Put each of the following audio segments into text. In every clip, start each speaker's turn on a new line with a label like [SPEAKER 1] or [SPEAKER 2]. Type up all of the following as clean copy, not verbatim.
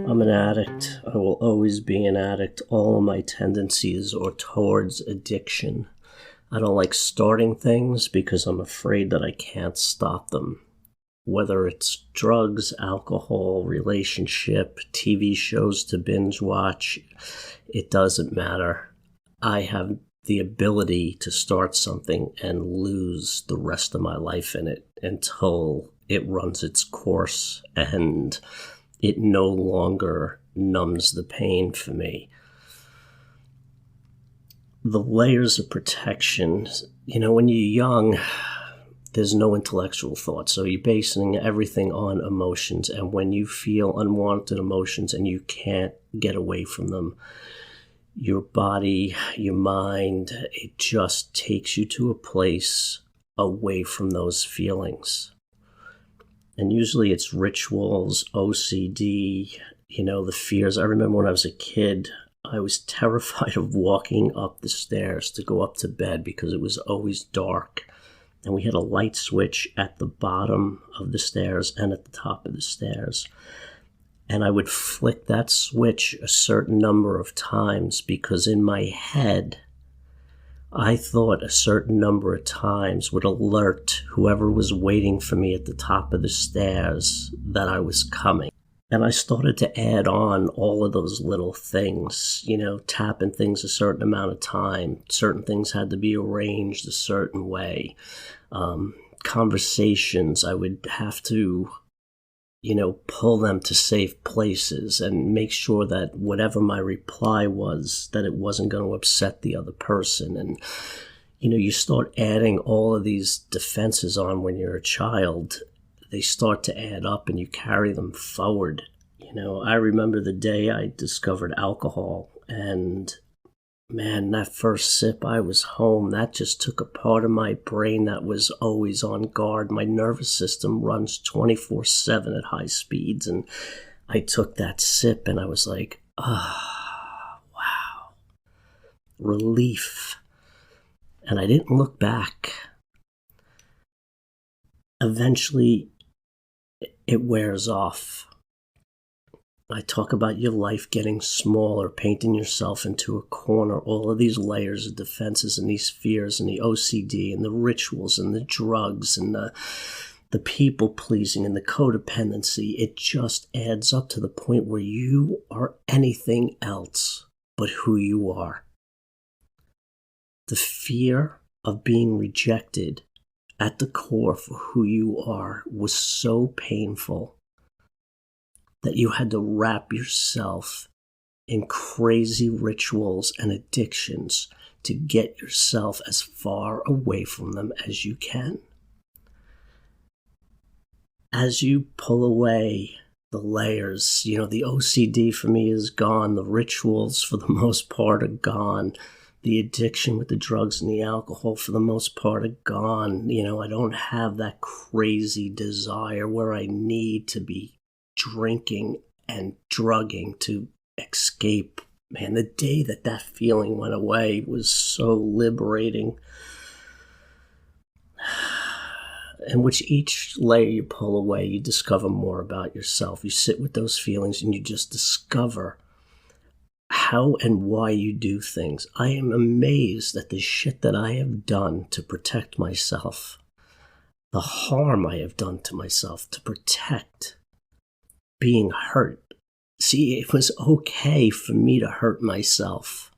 [SPEAKER 1] I'm an addict. I will always be an addict. All of my tendencies are towards addiction. I don't like starting things because I'm afraid that I can't stop them. Whether it's drugs, alcohol, relationship, TV shows to binge watch, it doesn't matter. I have the ability to start something and lose the rest of my life in it until it runs its course and it no longer numbs the pain for me. The layers of protection, when you're young, there's no intellectual thought. So you're basing everything on emotions. And when you feel unwanted emotions and you can't get away from them, your body, your mind, it just takes you to a place away from those feelings. And usually it's rituals, OCD, the fears. I remember when I was a kid, I was terrified of walking up the stairs to go up to bed because it was always dark. And we had a light switch at the bottom of the stairs and at the top of the stairs. And I would flick that switch a certain number of times because in my head, I thought a certain number of times would alert whoever was waiting for me at the top of the stairs that I was coming. And I started to add on all of those little things, tapping things a certain amount of time. Certain things had to be arranged a certain way. Conversations, I would have to pull them to safe places and make sure that whatever my reply was, that it wasn't going to upset the other person. And, you start adding all of these defenses on when you're a child. They start to add up and you carry them forward. I remember the day I discovered alcohol, and man, that first sip, I was home. That just took a part of my brain that was always on guard. My nervous system runs 24/7 at high speeds. And I took that sip and I was like, wow, relief. And I didn't look back. Eventually, it wears off. I talk about your life getting smaller, painting yourself into a corner, all of these layers of defenses and these fears and the OCD and the rituals and the drugs and the people-pleasing and the codependency. It just adds up to the point where you are anything else but who you are. The fear of being rejected at the core for who you are was so painful that you had to wrap yourself in crazy rituals and addictions to get yourself as far away from them as you can. As you pull away the layers, the OCD for me is gone. The rituals for the most part are gone. The addiction with the drugs and the alcohol for the most part are gone. I don't have that crazy desire where I need to be drinking and drugging to escape. Man, the day that feeling went away was so liberating. And with each layer you pull away, you discover more about yourself. You sit with those feelings and you just discover how and why you do things. I am amazed at the shit that I have done to protect myself. The harm I have done to myself to protect being hurt. See, it was okay for me to hurt myself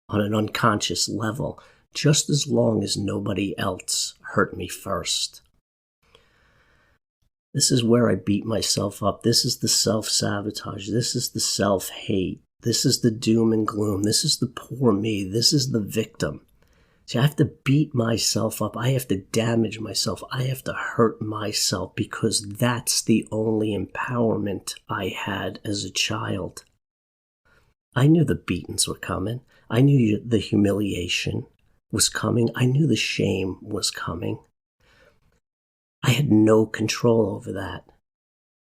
[SPEAKER 1] on an unconscious level, just as long as nobody else hurt me first. This is where I beat myself up. This is the self-sabotage. This is the self-hate. This is the doom and gloom. This is the poor me. This is the victim. See, I have to beat myself up. I have to damage myself. I have to hurt myself because that's the only empowerment I had as a child. I knew the beatings were coming. I knew the humiliation was coming. I knew the shame was coming. I had no control over that.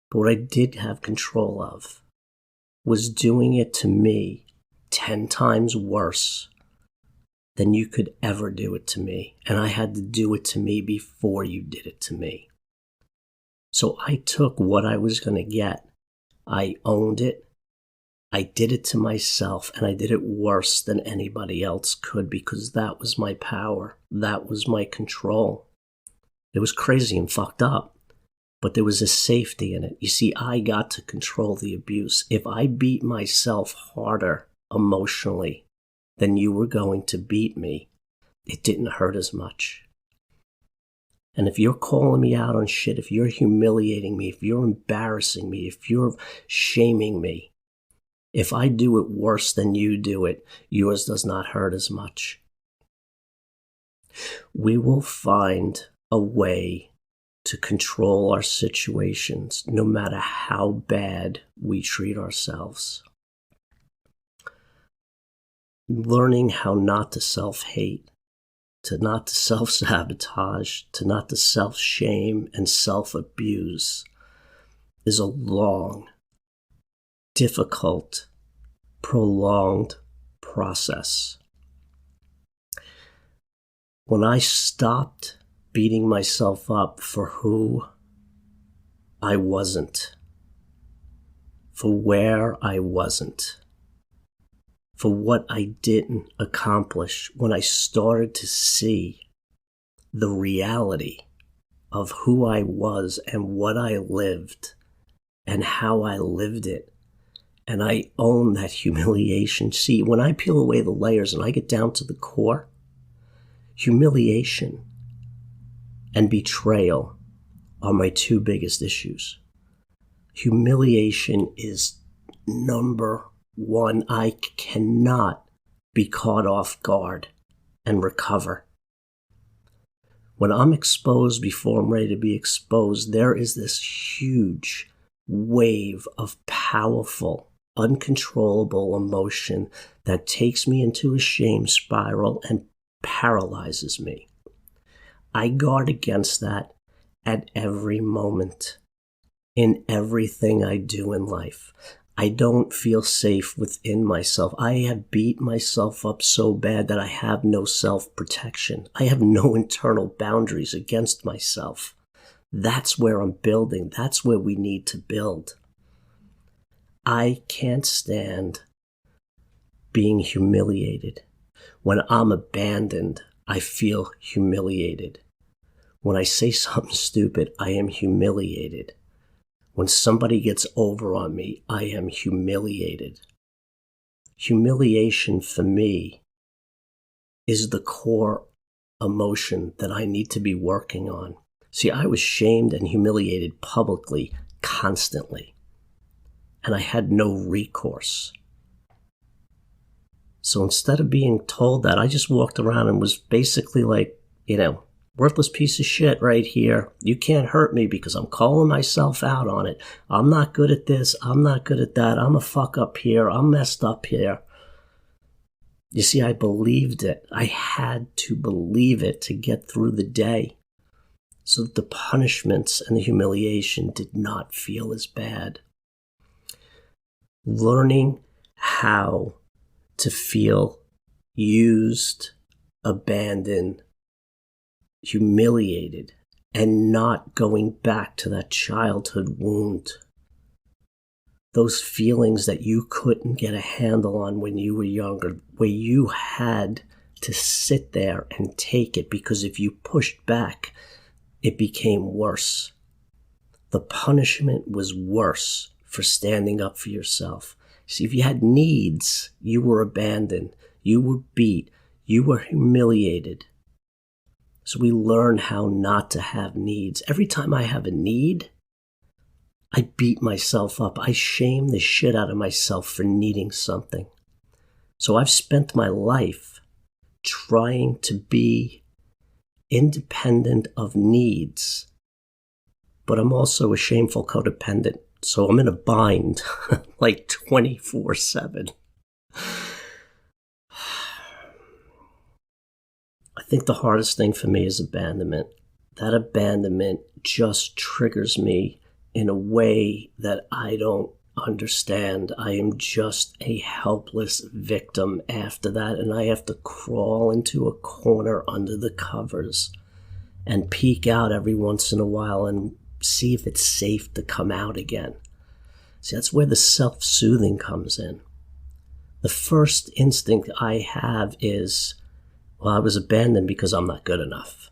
[SPEAKER 1] But what I did have control of was doing it to me 10 times worse than you could ever do it to me. And I had to do it to me before you did it to me. So I took what I was going to get. I owned it. I did it to myself, and I did it worse than anybody else could because that was my power. That was my control. It was crazy and fucked up, but there was a safety in it. You see, I got to control the abuse. If I beat myself harder emotionally than you were going to beat me, it didn't hurt as much. And if you're calling me out on shit, if you're humiliating me, if you're embarrassing me, if you're shaming me, if I do it worse than you do it, yours does not hurt as much. We will find a way to control our situations, no matter how bad we treat ourselves. Learning how not to self-hate, to not to self-sabotage, to not to self-shame and self-abuse is a long, difficult, prolonged process. When I stopped beating myself up for who I wasn't, for where I wasn't, for what I didn't accomplish, when I started to see the reality of who I was and what I lived and how I lived it, and I own that humiliation. See, when I peel away the layers and I get down to the core, humiliation and betrayal are my two biggest issues. Humiliation is number one. I cannot be caught off guard and recover. When I'm exposed before I'm ready to be exposed, there is this huge wave of powerful, uncontrollable emotion that takes me into a shame spiral and paralyzes me. I guard against that at every moment, in everything I do in life. I don't feel safe within myself. I have beat myself up so bad that I have no self-protection. I have no internal boundaries against myself. That's where I'm building. That's where we need to build. I can't stand being humiliated. When I'm abandoned, I feel humiliated. When I say something stupid, I am humiliated. When somebody gets over on me, I am humiliated. Humiliation for me is the core emotion that I need to be working on. See, I was shamed and humiliated publicly, constantly, and I had no recourse. So instead of being told that, I just walked around and was basically like, worthless piece of shit right here. You can't hurt me because I'm calling myself out on it. I'm not good at this. I'm not good at that. I'm a fuck up here. I'm messed up here. You see, I believed it. I had to believe it to get through the day so that the punishments and the humiliation did not feel as bad. Learning how to feel used, abandoned, humiliated, and not going back to that childhood wound. Those feelings that you couldn't get a handle on when you were younger, where you had to sit there and take it because if you pushed back, it became worse. The punishment was worse for standing up for yourself. See, if you had needs, you were abandoned, you were beat, you were humiliated. So we learn how not to have needs. Every time I have a need, I beat myself up. I shame the shit out of myself for needing something. So I've spent my life trying to be independent of needs, but I'm also a shameful codependent. So I'm in a bind like 24/7. I think the hardest thing for me is abandonment. That abandonment just triggers me in a way that I don't understand I am just a helpless victim after that, and I have to crawl into a corner under the covers and peek out every once in a while and see if it's safe to come out again. See, that's where the self-soothing comes in. The first instinct I have is, well, I was abandoned because I'm not good enough.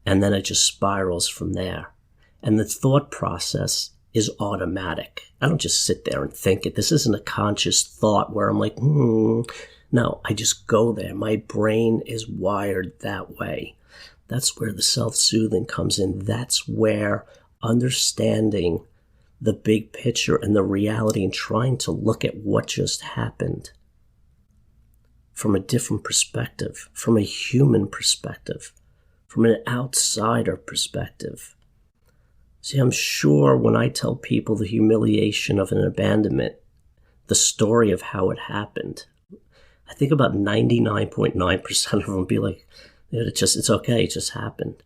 [SPEAKER 1] And then it just spirals from there. And the thought process is automatic. I don't just sit there and think it. This isn't a conscious thought where I'm like, No, I just go there. My brain is wired that way. That's where the self-soothing comes in. That's where understanding the big picture and the reality and trying to look at what just happened from a different perspective, from a human perspective, from an outsider perspective. See, I'm sure when I tell people the humiliation of an abandonment, the story of how it happened, I think about 99.9% of them be like, it's okay, it just happened.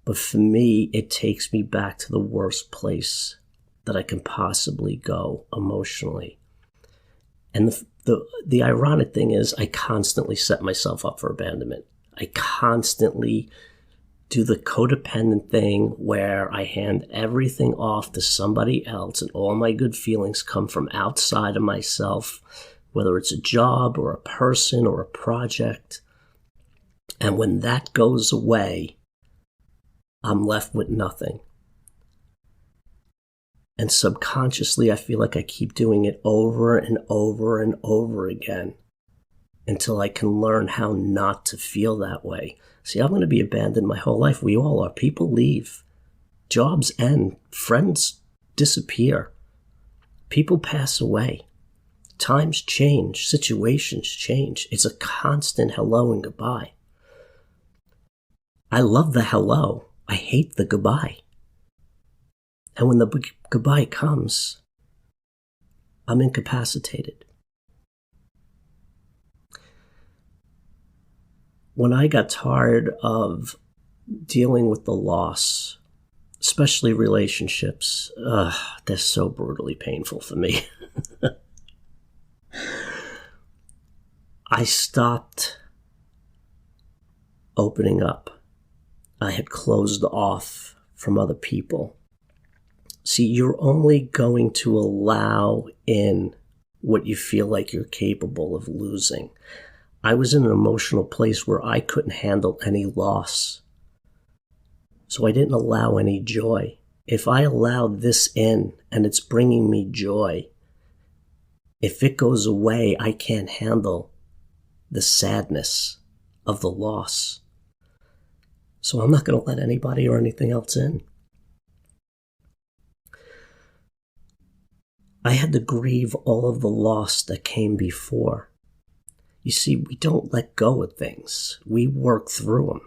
[SPEAKER 1] But for me, it takes me back to the worst place that I can possibly go emotionally. And the ironic thing is I constantly set myself up for abandonment. I constantly do the codependent thing where I hand everything off to somebody else and all my good feelings come from outside of myself, whether it's a job or a person or a project. And when that goes away, I'm left with nothing. And subconsciously, I feel like I keep doing it over and over and over again until I can learn how not to feel that way. See, I'm going to be abandoned my whole life. We all are. People leave. Jobs end. Friends disappear. People pass away. Times change. Situations change. It's a constant hello and goodbye. I love the hello. I hate the goodbye. And when the goodbye comes, I'm incapacitated. When I got tired of dealing with the loss, especially relationships, they're so brutally painful for me. I stopped opening up. I had closed off from other people. See, you're only going to allow in what you feel like you're capable of losing. I was in an emotional place where I couldn't handle any loss. So I didn't allow any joy. If I allowed this in and it's bringing me joy, if it goes away, I can't handle the sadness of the loss. So I'm not going to let anybody or anything else in. I had to grieve all of the loss that came before. You see, we don't let go of things. We work through them.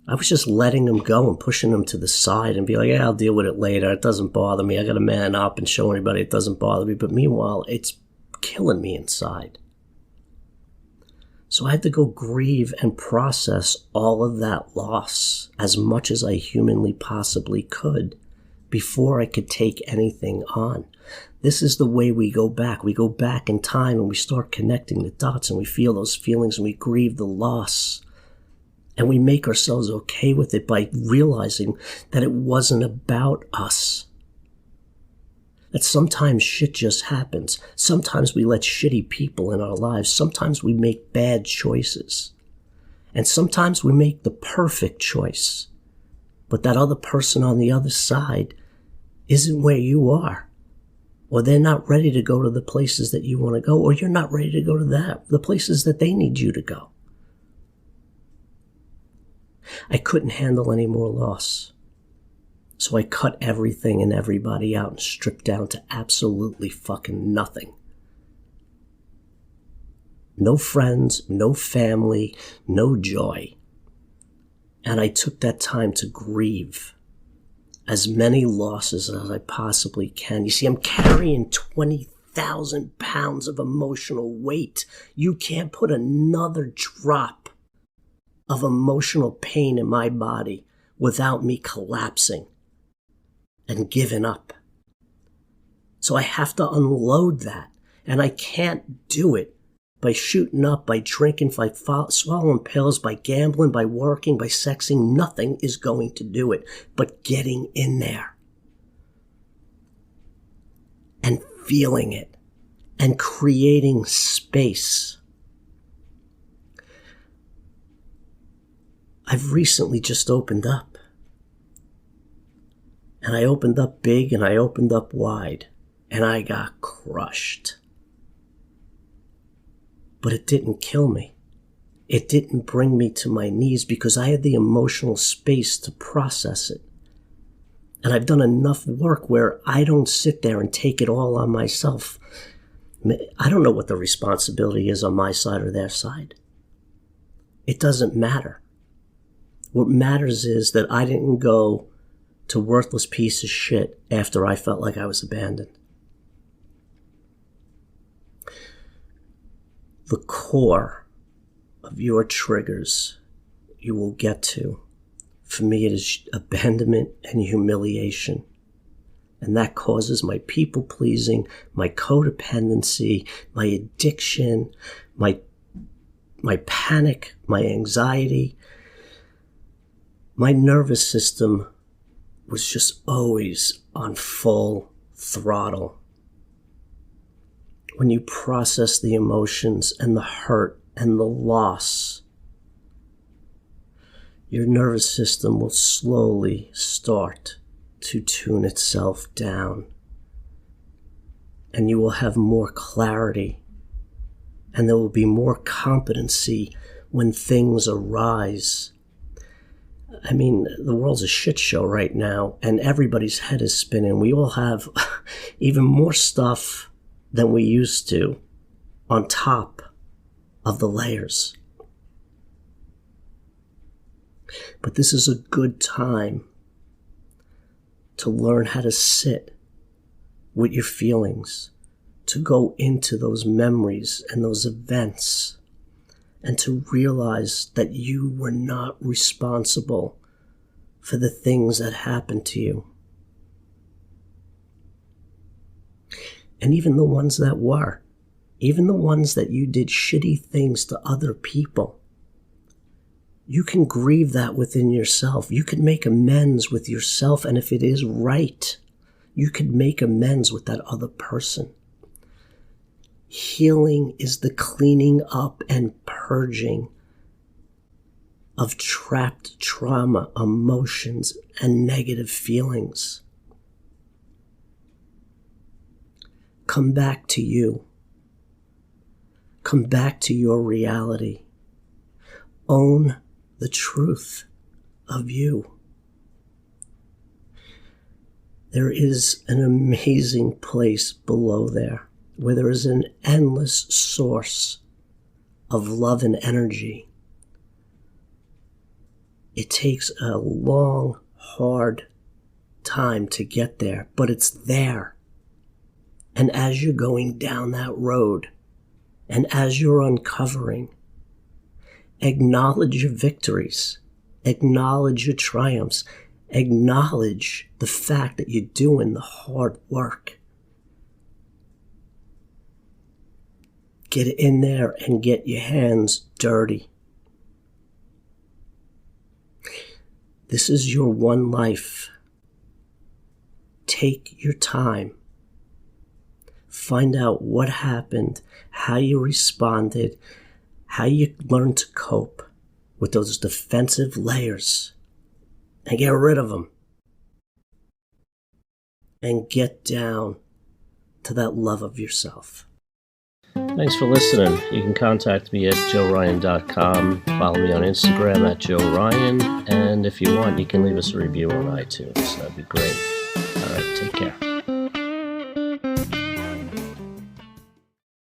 [SPEAKER 1] I was just letting them go and pushing them to the side and be like, yeah, I'll deal with it later. It doesn't bother me. I got to man up and show anybody it doesn't bother me. But meanwhile, it's killing me inside. So I had to go grieve and process all of that loss as much as I humanly possibly could before I could take anything on. This is the way we go back. We go back in time and we start connecting the dots and we feel those feelings and we grieve the loss. And we make ourselves okay with it by realizing that it wasn't about us. That sometimes shit just happens. Sometimes we let shitty people in our lives. Sometimes we make bad choices. And sometimes we make the perfect choice. But that other person on the other side isn't where you are. Or they're not ready to go to the places that you want to go, or you're not ready to go to the places that they need you to go. I couldn't handle any more loss. So I cut everything and everybody out and stripped down to absolutely fucking nothing. No friends, no family, no joy. And I took that time to grieve as many losses as I possibly can. You see, I'm carrying 20,000 pounds of emotional weight. You can't put another drop of emotional pain in my body without me collapsing and giving up. So I have to unload that. And I can't do it by shooting up, by drinking, by swallowing pills, by gambling, by working, by sexing. Nothing is going to do it but getting in there and feeling it and creating space. I've recently just opened up. And I opened up big and I opened up wide. And I got crushed. But it didn't kill me. It didn't bring me to my knees because I had the emotional space to process it. And I've done enough work where I don't sit there and take it all on myself. I don't know what the responsibility is on my side or their side. It doesn't matter. What matters is that I didn't go to worthless piece of shit after I felt like I was abandoned. The core of your triggers you will get to. For me, it is abandonment and humiliation. And that causes my people-pleasing, my codependency, my addiction, my panic, my anxiety. My nervous system was just always on full throttle. When you process the emotions and the hurt and the loss, your nervous system will slowly start to tune itself down. And you will have more clarity. And there will be more competency when things arise. I mean, the world's a shit show right now, and everybody's head is spinning. We all have even more stuff than we used to on top of the layers. But this is a good time to learn how to sit with your feelings, to go into those memories and those events, and to realize that you were not responsible for the things that happened to you. And even the ones that were, even the ones that you did shitty things to other people, you can grieve that within yourself. You can make amends with yourself, and if it is right, you can make amends with that other person. Healing is the cleaning up and purging of trapped trauma, emotions, and negative feelings. Come back to you. Come back to your reality. Own the truth of you. There is an amazing place below there where there is an endless source of love and energy. It takes a long, hard time to get there, but it's there. And as you're going down that road, and as you're uncovering, acknowledge your victories, acknowledge your triumphs, acknowledge the fact that you're doing the hard work. Get in there and get your hands dirty. This is your one life. Take your time. Find out what happened, how you responded, how you learned to cope with those defensive layers, and get rid of them. And get down to that love of yourself. Thanks for listening. You can contact me at joeryan.com. Follow me on Instagram at joeryan. And if you want, you can leave us a review on iTunes. That'd be great. All right, take care.